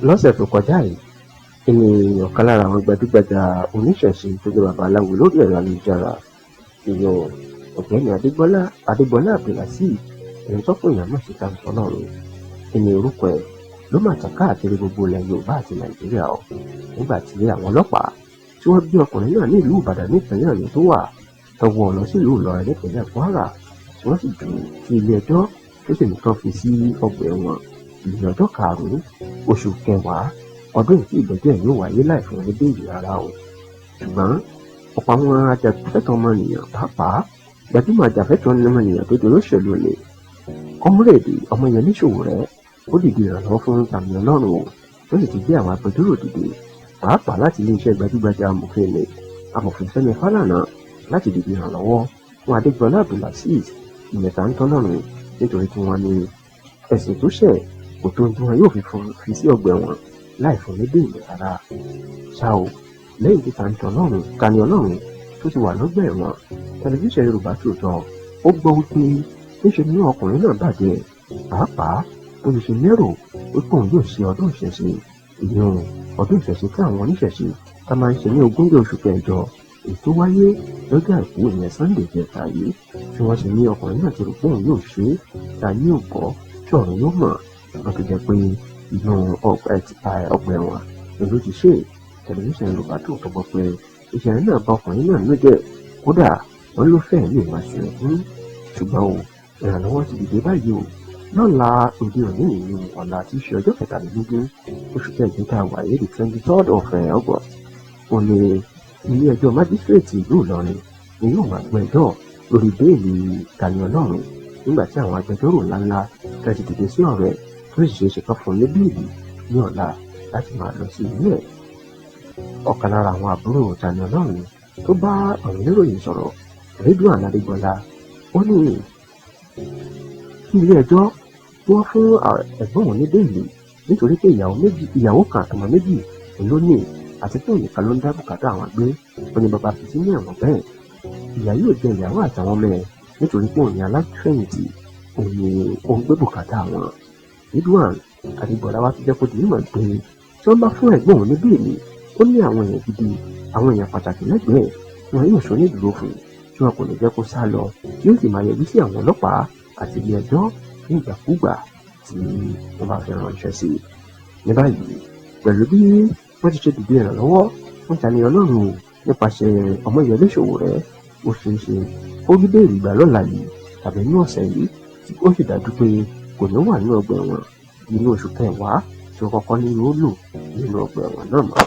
lọ́sẹ̀ tó kọjá yìí ni ọ̀kan lára àwọn gbajúgbajà oníṣẹ̀ṣe tó jẹ́ babaláwo lórí ẹ̀rọ ayélujára ìyẹn ọ̀gbẹ́ni adégbọlá abdulhasis ẹni tọ́pọ̀ èèyàn mọ̀ sí Taniọlọ́run ẹni orúkọ ẹ̀ ló máa tàn káàkiri gbogbo ilẹ̀ Yorùbá àti Nàìjíríà o nígbà tí àwọn ọlọ́pàá tí wọ́n gbé ọkùnrin náà ní ìlú Ìbàdàn nípínlẹ̀ Ọ̀yọ́ tó wà tọwọ́ lọ sílùú Ìlọrin nípínlẹ̀ Kwara tí wọ́n sì jù sí ilé ẹjọ́ tó sì nìkan fi sí ọgbà ẹ̀wọ̀n ìyẹn ọjọ́ karùn-ún oṣù kẹwàá ọdún tí ìgbẹ́jọ́ yóò wáyé láì fún ní béèlì rárá o ṣùgbọ́n ọ̀pọ̀ àwọn ajàfẹ́tọ̀ọ́ ọmọnìyàn pàápàá gbajúmọ̀ ajàfẹ́tọ̀ọ́ ọmọnìyàn tó di olóṣèlú ni kọ́múrèdì Ọmọyẹlé Sowore ó dìde ìrànlọ́wọ́ fún Taniọlọ́run o tó sì ti gbé àwọn agbẹjọ́rò dìde pàápàá láti iléeṣẹ́ gbajúgbajà amòfin ilẹ̀ amòfin Fẹ́mi Fálànà láti dìde ìrànlọ́wọ́ fún Adégbọlá Abdulhasis ìyẹn Taniọlọ́run nítorí tí wọ́n ní ẹ̀sìn tó ṣẹ̀ kò tó tí wọn yóò fi sí ọgbà ẹ̀wọ̀n láì fún ní béèlì rárá ṣá o lẹ́yìn tí Taniọlọ́run tó ti wà lọ́gbà ẹ̀wọ̀n tẹlifíṣàn Yorùbá Tòótọ́ ó gbọ́ wípé níṣe ni ọkùnrin náà bàjẹ́ pàápàá ó ti ṣe lérò wípé òun yóò ṣe ọdún ìṣẹ̀ṣe ìyẹn ọdún ìṣẹ̀ṣe tí àwọn oníṣẹ̀ṣe ká máa ń ṣe ní ogúnjọ́ oṣù kẹjọ èyí tó wáyé lọ́jọ́ àìkú ìyẹn Sunday kẹta yìí tí wọ́n ṣe ní ọkùnrin náà ti rò pé òun yóò ṣe é ta ní ògbọ́ tí ọ̀run yóò mọ̀ wọ́n ti jẹ́ pé inú ọgbà ẹ̀wọ̀n ló ti ṣe tẹlifíṣàn Yorùbá Tòótọ́ gbọ́ pé ìṣẹ̀lẹ̀ náà bá ọkùnrin náà nínú jẹ́ kódà wọ́n ló fẹ́ẹ̀ lè máa ṣe ẹ̀kún ṣùgbọ́n o ìrànlọ́wọ́ ti dìde báyìí o lọ́la òde òní ìlú ọ̀la tí í ṣe ọjọ́ kẹtàlélógún oṣù kẹjọ tá a wà yé the 23rd of August ó ní ilé ẹjọ́ májísírèètì ìlú Ìlọrin ni yóò máa gbọ́ ẹjọ́ lórí béèlì Taniọlọ́run nígbà tí àwọn agbẹjọ́rò ńláńlá fẹ́ẹ́ ti dìde sí ọ̀rẹ́ tó sì ṣeé ṣe kán fún un ní béèlì ní ọ̀la láti máa lọ sí ilé ẹ̀. ọ̀kan lára àwọn àbúrò Taniọlọ́run tó bá àwọn oníròyìn sọ̀rọ̀ Ridwan Adégbọlá ó ní kí ilé ẹjọ́ wọ́n fún ẹ̀gbọ́n òun ní béèlì nítorí pé ìyàwó kan àtọmọ méjì ló ní àti pé òyìnká ló ń dá bùkátà àwọn gbé ó ní bàbá fi sí ní ẹ̀wọ̀n bẹ́ẹ̀ ìyá yóò jẹ ìyàwó àtàwọn ọmọ ẹ̀ nítorí pé òun ní aláfẹ̀yìntì òun ní òun gbé bùkátà wọn. Ridwan Adégbọlá wá fi jẹ́ kó di mímọ̀ pé tí wọ́n bá fún ẹ̀gbọ́n òun ní béèlì ó ní àwọn èèyàn gidi àwọn èèyàn pàtàkì lẹ́gbẹ̀ẹ́ wọn yóò ṣó ní ìdúró fún tí wọn kò ní jẹ́ kó sá lọ yóò sì máa yẹjú sí àwọn ọlọ́pàá àti ilé ẹjọ́ ní ìgbàkúgbà tí wọ́n bá fẹ́ ránṣẹ́ sí i. ní báyìí pẹ̀lú bí wọ́n ti ṣe dìde ìrànlọ́wọ́ fún Taniọlọ́run nípasẹ̀ Ọmọyẹlé Sowore ó ṣeé ṣe ó rí béèlì gbà lọ́la yìí tàbí ní ọ̀sẹ̀ yìí tí ó sì dájú pé kò ní wà ní ọgbà ẹ̀wọ̀n nínú oṣù kẹwàá tí ó kọ́kọ́ ní yóò lò nínú ọgbà ẹ̀wọ̀n náà mọ́.